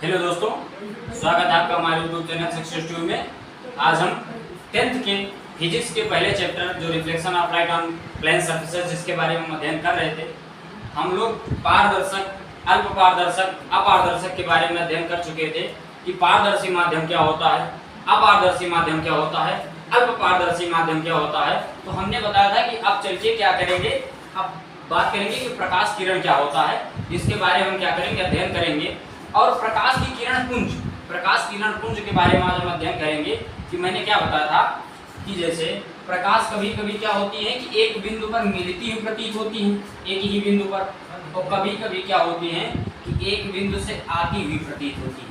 Hello दोस्तों, स्वागत है आपका हमारे यूट्यूब चैनल सक्सेस ट्यूब में। आज हम 10th के फिजिक्स के पहले चैप्टर जो reflection of light on plane surfaces जिसके बारे में हम अध्ययन कर रहे थे, हम लोग पारदर्शक, अल्प पारदर्शक, अपारदर्शक के बारे में अध्ययन कर चुके थे कि पारदर्शी माध्यम क्या होता है, अपारदर्शी माध्यम क्या होता है, अल्प पारदर्शी माध्यम क्या होता है। तो हमने बताया था कि अब चलिए क्या करेंगे, अब बात करेंगे कि प्रकाश किरण क्या होता है। इसके बारे में हम क्या करेंगे, अध्ययन करेंगे। और प्रकाश की किरण पुंज, प्रकाश किरण पुंज के बारे में आज हम अध्ययन करेंगे कि मैंने क्या बताया था कि जैसे प्रकाश कभी कभी क्या होती है कि एक बिंदु पर मिलती हुई प्रतीत होती है, एक ही बिंदु पर, और कभी कभी क्या होती है कि एक बिंदु से आती हुई प्रतीत होती है।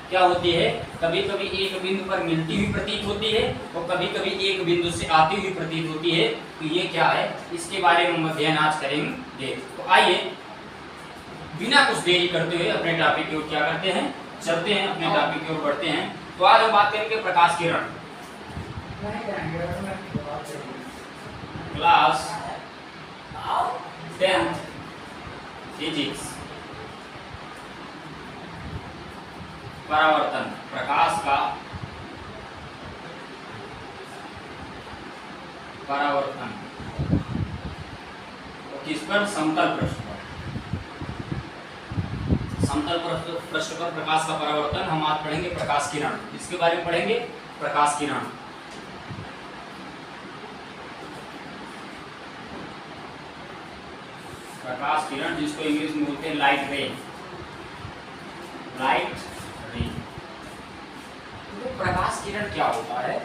क्या होती है, कभी कभी एक बिंदु पर मिलती हुई प्रतीत होती है और कभी कभी एक बिंदु से आती हुई प्रतीत होती है। तो ये क्या है, इसके बारे में हम अध्ययन आज करेंगे। तो आइए बिना कुछ देरी करते हुए अपने टॉपिक की ओर क्या करते हैं, चलते हैं, अपने टॉपिक की ओर बढ़ते हैं। तो आज हम बात करेंगे प्रकाश किरण। क्लास 10th फिजिक्स, परावर्तन, प्रकाश का परावर्तन। किस पर, समतल पृष्ठ पर। समतल पृष्ठ पर प्रकाश का परावर्तन। हम आज पढ़ेंगे प्रकाश किरण। इसके बारे में पढ़ेंगे प्रकाश किरण। प्रकाश किरण जिसको इंग्लिश में बोलते हैं लाइट रे, लाइट रे। तो प्रकाश किरण क्या होता है?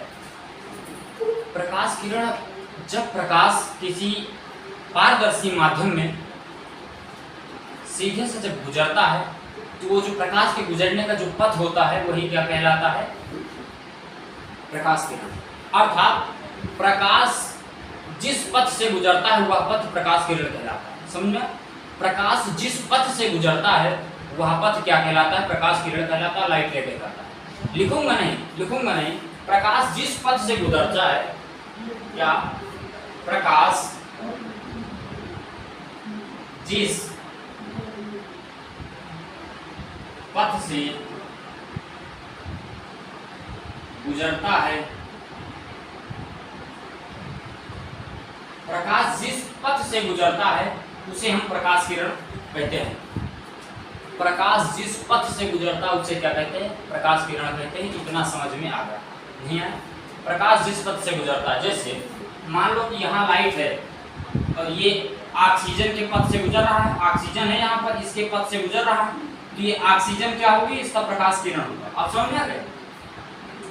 प्रकाश किरण, जब प्रकाश किसी पारदर्शी माध्यम में सीधे से जब गुजरता है तो वो जो प्रकाश के गुजरने का जो पथ होता है वही क्या कहलाता है, प्रकाश किरण। अर्थात प्रकाश जिस पथ से गुजरता है वह पथ प्रकाश किरण कहलाता है। समझ में? प्रकाश जिस पथ से गुजरता है वह पथ क्या कहलाता है, प्रकाश किरण कहलाता है, लाइट रे कहलाता है। लिखूंगा नहीं। प्रकाश जिस पथ से गुजरता है, क्या प्रकाश जिस पथ से गुजरता है, प्रकाश जिस पथ से गुजरता है उसे हम प्रकाश किरण कहते हैं। प्रकाश जिस पथ से गुजरता है उसे क्या कहते हैं, प्रकाश किरण कहते हैं। इतना समझ में आ गया? नहीं आया? प्रकाश जिस पथ से गुजरता है, जैसे मान लो कि यहाँ लाइट है और ये ऑक्सीजन के पथ से गुजर रहा है, ऑक्सीजन है यहाँ पर, इसके पथ से गुजर रहा है, तो ये ऑक्सीजन क्या होगी, इसका प्रकाश किरण होगा। आप समझ में आ गए?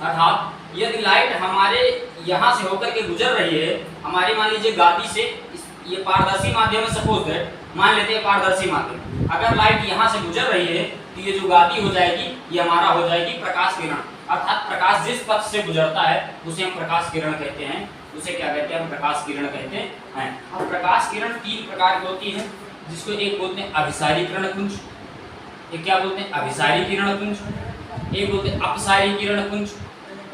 अर्थात यदि लाइट हमारे यहाँ से होकर के गुजर रही है, हमारी मान लीजिए गादी से, ये पारदर्शी माध्यम है, सपोज दैट, मान लेते हैं पारदर्शी माध्यम, अगर लाइट यहाँ से गुजर रही है तो ये जो गादी हो जाएगी ये हमारा हो जाएगी प्रकाश किरण। अर्थात प्रकाश जिस पथ से गुजरता है उसे हम प्रकाश किरण कहते हैं। उसे क्या कहते हैं, हम प्रकाश किरण कहते हैं। अब प्रकाश किरण 3 प्रकार की होती है, जिसको एक बोलते हैं अभिसारी किरण पुंज, एक क्या बोलते हैं अभिसारी किरण पुंज, एक बोलते हैं अपसारी किरण पुंज,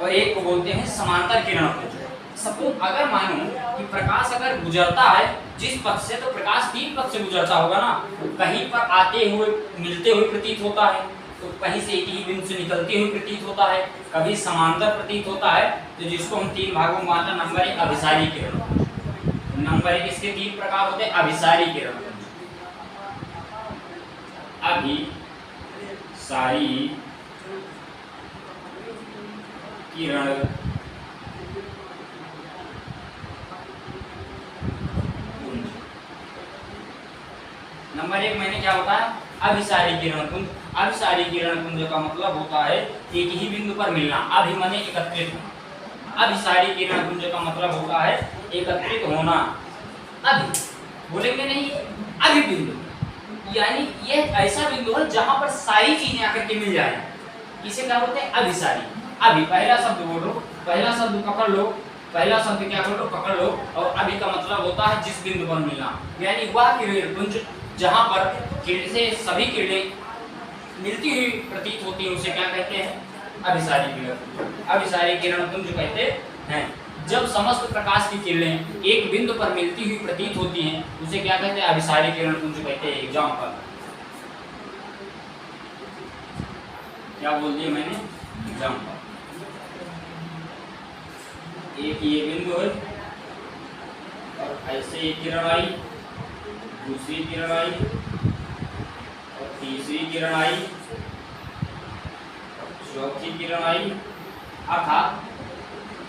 और एक को बोलते हैं समांतर किरण पुंज। सपोज अगर मानो कि प्रकाश अगर गुजरता है जिस पथ से, तो प्रकाश 3 पथ से गुजरता होगा ना। कहीं पर आते हुए मिलते हुए प्रतीत होता है, तो कहीं से एक ही बिंदु से निकलते हुए प्रतीत होता है, कभी समांतर प्रतीत होता है, तो जिसको हम 3 भागों में बांटना। नंबर 1 अभिसारी किरण। नंबर 1 इसके 3 प्रकार होते हैं अभिसारी किरण। अभिसारी किरण नंबर 1 मैंने क्या बताया, अभिसारी किरण पुंज। अभिसारी किरण पुंज का मतलब होता है एक ही बिंदु पर मिलना, अभि माने एकत्रित होना। अभिसारी किरण पुंज का मतलब होता है एकत्रित होना। अभि बोलेंगे नहीं, अभि बिंदु, यानी ये ऐसा बिंदु है जहां पर सारी चीजें आकर के मिल जाए, इसे क्या बोलते हैं, अभिसारी। अभि पहला शब्द बोलो, पहला शब्द पकड़ लो, पहला शब्द क्या बोलो, पकड़ लो। और अभि का मतलब होता है जिस बिंदु पर मिलना, यानी वह किरण पुंज जहां पर किरण से सभी किरणें मिलती हुई प्रतीत होती है उसे क्या कहते हैं, अभिसारी किरण। अभिसारी किरण पुंज कहते हैं। जब समस्त प्रकाश की किरणें एक बिंदु पर मिलती हुई प्रतीत होती हैं उसे क्या कहते हैं, अभिसारी किरण पुंज कहते हैं। एग्जाम्पल, क्या बोल दिया मैंने, जम्प। एक ये बिंदु है और ऐसे एक किरण आई, दूसरी किरण आई और तीसरी किरण आई, चौथी किरण आई। अर्थात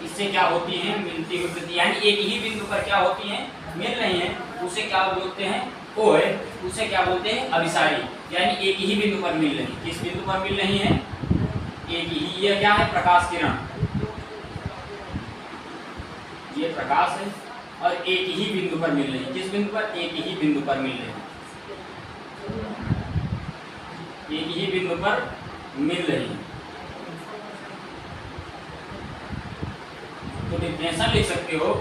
इससे क्या होती हैं, मिलती हुई प्रति, यानी एक ही बिंदु पर क्या होती हैं, मिल रही हैं, उसे क्या बोलते हैं, वो है, उसे क्या बोलते हैं, अभिसारी। यानी एक ही बिंदु पर मिल रही, किस बिंदु पर मिल रही है, एक ही, ये क्या है, प्रकाश किरण, ये प्रकाश है और एक ही बिंदु पर मिल रही है। किस बिंदु पर, एक ही बिंदु पर मिल रही है, एक ही बिंदु पर मिल रही है। तो डिफिनेशन लिख सकते हो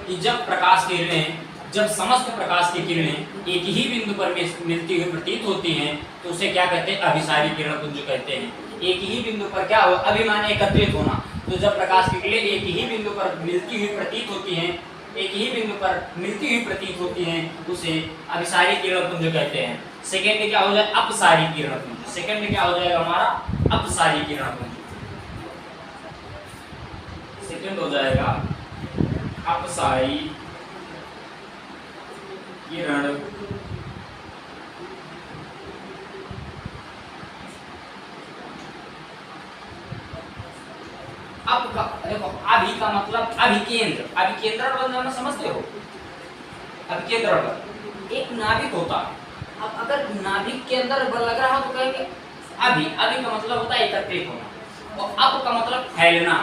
कि जब प्रकाश किरणें, जब समस्त प्रकाश की किरणें एक ही बिंदु पर मिलती हुई प्रतीत होती हैं तो उसे क्या कहते हैं, अभिसारी किरणपुंज कहते हैं। एक ही बिंदु पर क्या हो, अभिमान एकत्रित होना। तो जब प्रकाश की किरणें एक ही बिंदु पर मिलती हुई प्रतीत होती हैं, एक ही बिंदु पर मिलती हुई प्रतीत होती हैं, उसे अभिसारी किरणपुंज कहते हैं। सेकेंड क्या हो जाए, अपसारी किरणपुंज। सेकेंड क्या हो जाएगा हमारा, अपसारी किरणपुंज। सेकेंड हो जाएगा अपसारी किरण। अब का देखो, अभी का मतलब अभिकेंद्र, अभिकेंद्र बल समझते हो, अभिकेंद्र बल एक नाभिक होता है। अब अगर नाभिक के अंदर बल लग रहा हो तो कहेंगे अभी, अभी का मतलब होता है एकत्रित होना और अप का मतलब फैलना।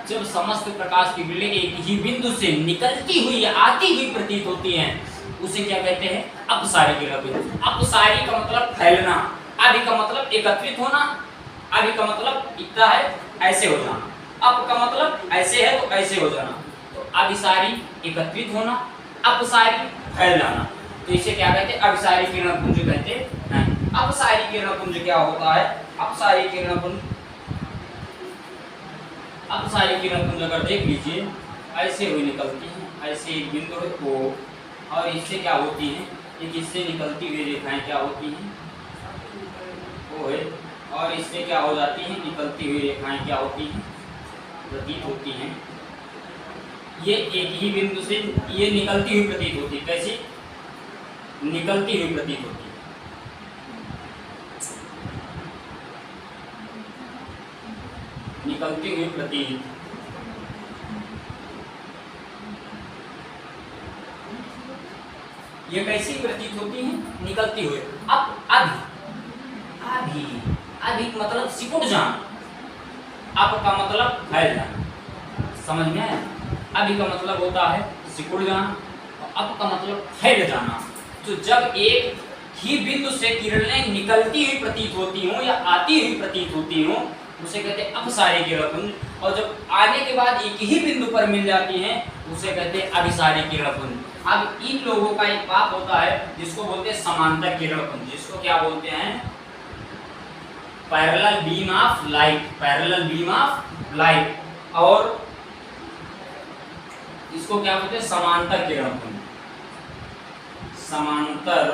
जब समस्त प्रकाश की किरणें एक ही बिंदु से निकलती हुई या आती हुई प्रतीत होती हैं उसे क्या कहते हैं, अपसारी किरण। अपसारी का मतलब फैलना, अभी का मतलब एकत्रित होना, अभी का मतलब इतना है ऐसे हो जाना, अप का मतलब ऐसे है तो ऐसे हो जाना। तो अभिसारी एकत्रित होना, अपसारी फैल जाना, तो इसे क्या कहते हैं, अभिसारी किरणपुंज कहते हैं। अपसारी किरणपुंज क्या होता है, अपसारी किरणपुंज, अपसारी किरणपुंज अगर देख लीजिए ऐसे हुई निकलती हैं, ऐसे एक बिंदु है O और इससे क्या होती हैं, एक इससे निकलती हुई रेखाएं क्या होती हैं, O है, और इससे क्या हो जाती हैं, निकलती हुई रेखाएं क्या होती हैं, प्रतीत होती हैं। ये एक ही बिंदु से ये निकलती हुई प्रतीत होती है। कैसी, निकलती हुई प्रतीत होती है। निकलती हुई प्रतीत, ये कैसी प्रतीत होती है, निकलती हुई। अब अभी, अभी, अभी मतलब सिकुड़ जाना, अप का मतलब फैल जाना, समझ में आया। अभी का मतलब होता है सिकुड़ जाना और अप का मतलब फैल जाना। तो जब एक ही बिंदु से किरणें निकलती हुई प्रतीत होती हों या आती हुई प्रतीत होती हों उसे कहते हैं अपसारी किरणपुंज, और जब आने के बाद एक ही बिंदु पर मिल जाती हैं उसे कहते हैं अभिसारी किरणपुंज। अब इन लोगों का एक पाप होता है जिसको बोलते हैं समांतर किरणपुंज, जिसको क्या बोलते हैं, parallel beam of light, parallel beam of light, और इसको क्या बोलते हैं, समांतर किरणपुंज, समांतर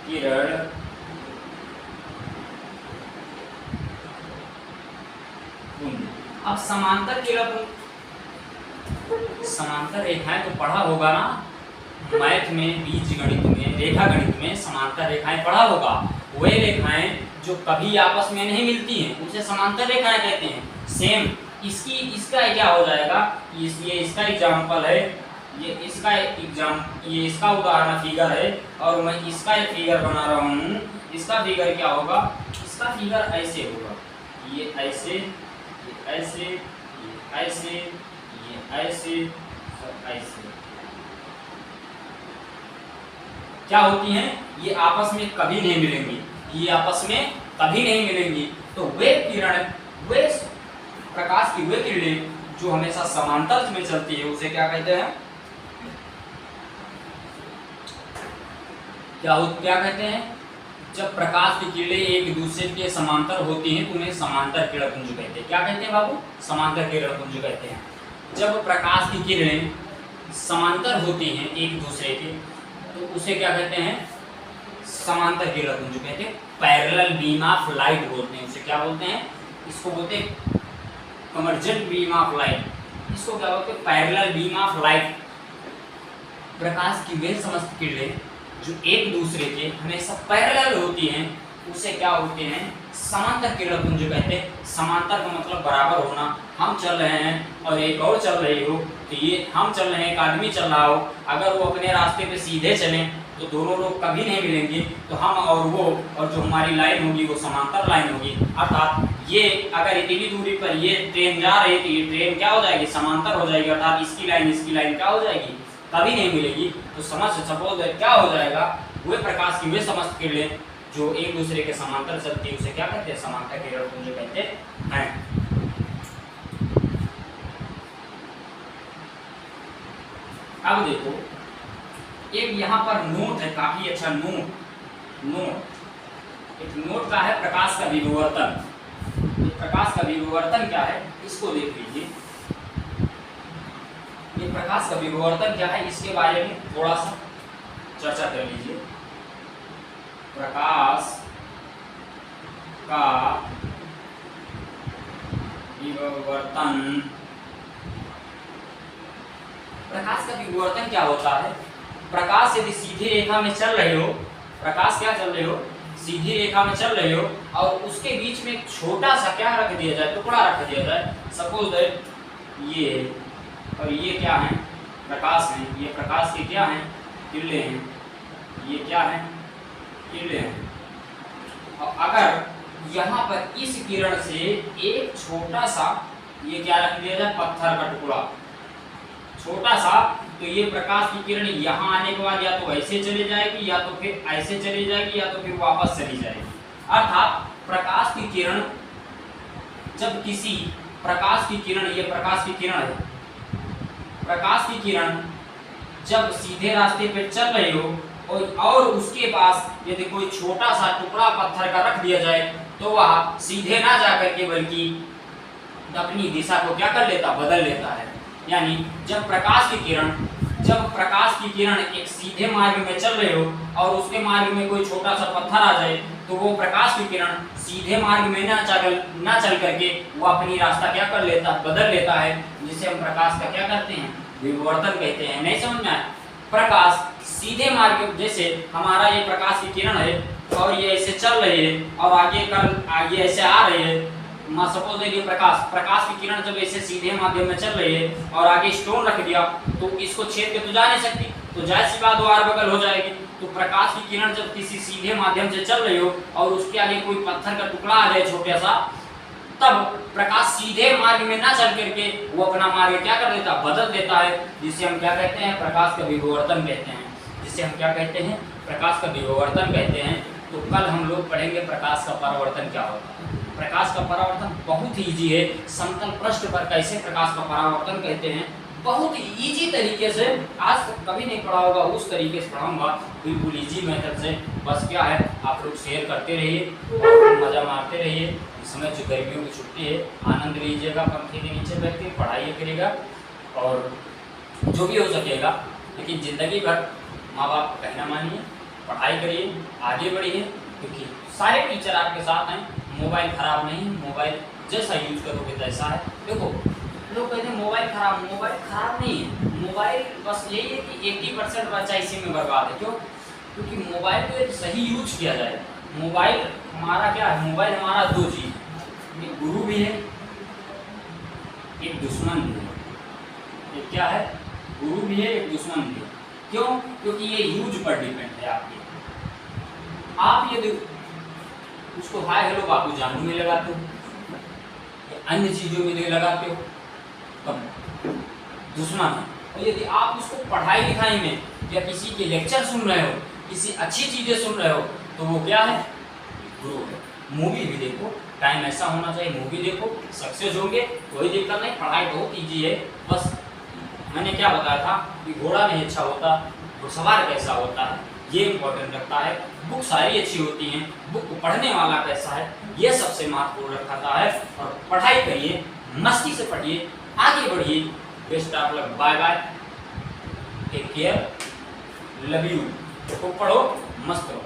किरण पुंज। अब समांतर किरणपुंज, समांतर रेखाएं तो पढ़ा होगा ना मैथ में, बीज गणित में, रेखा गणित में समांतर रेखाएं पढ़ा होगा। वे रेखाएं जो कभी आपस में नहीं मिलती हैं उसे समांतर रेखाएं कहते हैं। सेम इसकी, इसका क्या हो जाएगा, ये इसका एग्जाम्पल है, ये इसका ये इसका उदाहरण फिगर है और मैं इसका एक फिगर बना रहा हूँ। इसका फिगर क्या होगा, इसका फिगर ऐसे होगा, ये ऐसे, ये ऐसे, ये ऐसे, ये ऐसे, सब ऐसे। क्या होती हैं, ये आपस में कभी नहीं मिलेंगी, ये आपस में कभी नहीं मिलेंगी। तो वे किरण, वे प्रकाश की वे किरणें जो हमेशा समांतर में चलती है उसे क्या कहते हैं, क्या कहते हैं, जब प्रकाश की किरणें एक दूसरे के समांतर होती हैं तो उन्हें समांतर किरणपुंज कहते हैं। क्या कहते हैं बाबू, समांतर किरणपुंज कहते हैं। जब प्रकाश की किरणें समांतर होती हैं एक दूसरे के तो उसे क्या कहते हैं, समांतर किरण पुंज कहते हैं, पैरेलल बीम ऑफ लाइट बोलते हैं उसे। क्या बोलते हैं? इसको बोलते हैं कन्वर्जेंट बीम ऑफ लाइट। इसको क्या बोलते हैं? Parallel beam of light. प्रकाश की वे समस्त किरणें जो एक दूसरे के हमेशा पैरेलल होती हैं उसे क्या होते हैं? समांतर किरण पुंज कहते हैं। समांतर का मतलब बराबर होना। हम चल रहे हैं और एक और चल रही हो, तो ये हम चल रहे हैं, एक आदमी चल रहा हो, अगर वो अपने रास्ते पे सीधे चलें तो दोनों लोग कभी नहीं मिलेंगे, तो हम और वो और जो हमारी लाइन होगी वो समांतर लाइन होगी। अर्थात ये अगर इतनी दूरी पर ये ट्रेन जा रही है तो ये ट्रेन क्या हो जाएगी? समांतर हो जाएगी। अर्थात इसकी लाइन क्या हो जाएगी? कभी नहीं मिलेगी। तो सपोज क्या हो जाएगा? वे प्रकाश की वे समस्त किरणें जो एक दूसरे के समांतर चलती है उसे क्या कहते हैं? समांतर किरण पुंज कहते हैं। अब देखो एक यहाँ पर नोट है, काफी अच्छा नोट एक नोट का है प्रकाश का विवर्तन। प्रकाश का विवर्तन क्या है इसको देख लीजिए। ये प्रकाश का विवर्तन क्या है इसके बारे में थोड़ा सा चर्चा कर लीजिए। प्रकाश का विवर्तन, प्रकाश का विवर्तन क्या होता है? प्रकाश यदि सीधी रेखा में चल रहे हो, प्रकाश क्या चल रहे हो? सीधी रेखा में चल रहे हो और उसके बीच में एक छोटा सा क्या रख दिया जाए? टुकड़ा रख दिया जाए। सपोज दैट ये और ये क्या है? प्रकाश है। ये प्रकाश के क्या हैं? किरणें हैं। ये क्या है? किरणें हैं। और अगर यहाँ पर इस किरण से एक छोटा सा ये क्या रख दिया जाए? पत्थर का टुकड़ा छोटा सा, तो ये प्रकाश की किरण यहाँ आने के बाद या तो ऐसे चली जाएगी या तो फिर ऐसे चली जाएगी या तो फिर वापस चली जाएगी। अर्थात प्रकाश की किरण जब किसी प्रकाश की किरण, ये प्रकाश की किरण है, प्रकाश की किरण जब सीधे रास्ते पे चल रही हो और उसके पास यदि कोई छोटा सा टुकड़ा पत्थर का रख दिया जाए तो वह सीधे ना जाकर के बल्कि अपनी दिशा को क्या कर लेता? बदल लेता है। यानी जब प्रकाश की किरण एक सीधे मार्ग में चल रहे हो और उसके मार्ग में कोई छोटा सा पत्थर आ जाए तो वो प्रकाश की किरण सीधे मार्ग में ना चल करके वो अपनी रास्ता क्या कर लेता? बदल लेता है, जिसे हम प्रकाश का क्या करते हैं? विवर्तन कहते हैं। नहीं समझ में आया? प्रकाश सीधे मार्ग, जैसे हमारा ये प्रकाश की किरण है और ये ऐसे चल रही है और आगे ऐसे आ रही है। सपोज देखिए प्रकाश की किरण जब ऐसे सीधे माध्यम में चल रही है और आगे स्टोन रख दिया तो इसको छेद के तो जा नहीं सकती, तो जाहिर सी बात वो आर बगल हो जाएगी। तो प्रकाश की किरण जब किसी सीधे माध्यम से चल रही हो और उसके आगे कोई पत्थर का टुकड़ा आ जाए छोटा सा, तब प्रकाश सीधे मार्ग में ना चल करके वो अपना मार्ग क्या कर देता? बदल देता है, जिसे हम क्या कहते हैं? प्रकाश का विवर्तन कहते हैं। जिसे हम क्या कहते हैं? प्रकाश का विवर्तन कहते हैं। तो कल हम लोग पढ़ेंगे प्रकाश का परावर्तन क्या होता है। प्रकाश का परावर्तन बहुत ही इजी है। समतल पृष्ठ पर कैसे प्रकाश का परावर्तन कहते हैं, बहुत इजी तरीके से, आज तक कभी नहीं पढ़ा होगा उस तरीके से पढ़ाऊंगा, बिल्कुल इजी मेथड से। बस क्या है, आप लोग शेयर करते रहिए और मज़ा मारते रहिए। इस समय जो गर्मियों की छुट्टी है आनंद लीजिएगा, पंखे के नीचे बैठ के पढ़ाई करिएगा और जो भी हो सकेगा, लेकिन ज़िंदगी भर माँ बाप का कहना मानिए, पढ़ाई करिए, आगे बढ़िए, क्योंकि सारे टीचर आपके साथ हैं। मोबाइल खराब नहीं, मोबाइल जैसा यूज करोगे तैसा है। देखो लोग कहते हैं मोबाइल खराब नहीं है। मोबाइल बस यही है कि 80% बच्चा इसी में बर्बाद है। क्यों? क्योंकि मोबाइल को एक सही यूज किया जाए। मोबाइल हमारा क्या है? मोबाइल हमारा दो चीज, एक गुरु भी है, एक दुश्मन भी है। एक क्या है? गुरु भी है, एक दुश्मन भी है। क्यों? क्योंकि ये यूज पर डिपेंड है आपके। आप यदि उसको हाय हेलो बाबू जानू में लगाते हो, अन्य चीजों में लगाते हो, तब दुश्मन है। और यदि आप उसको पढ़ाई लिखाई में या किसी के लेक्चर सुन रहे हो, किसी अच्छी चीजें सुन रहे हो, तो वो क्या है? गुरु है। मूवी भी देखो, टाइम ऐसा होना चाहिए, मूवी देखो, सक्सेस होंगे, कोई दिक्कत नहीं। पढ़ाई बहुत ईजी है। बस मैंने क्या बताया था कि घोड़ा नहीं अच्छा होता, घुड़सवार कैसा होता है, ये इम्पोर्टेंट रखता है। बुक सारी अच्छी होती हैं, बुक को पढ़ने वाला कैसा है, ये सबसे महत्वपूर्ण रखता है। और पढ़ाई करिए, मस्ती से पढ़िए, आगे बढ़िए। Best of luck, bye bye, take care, love you. तो पढ़ो, मस्त रहो।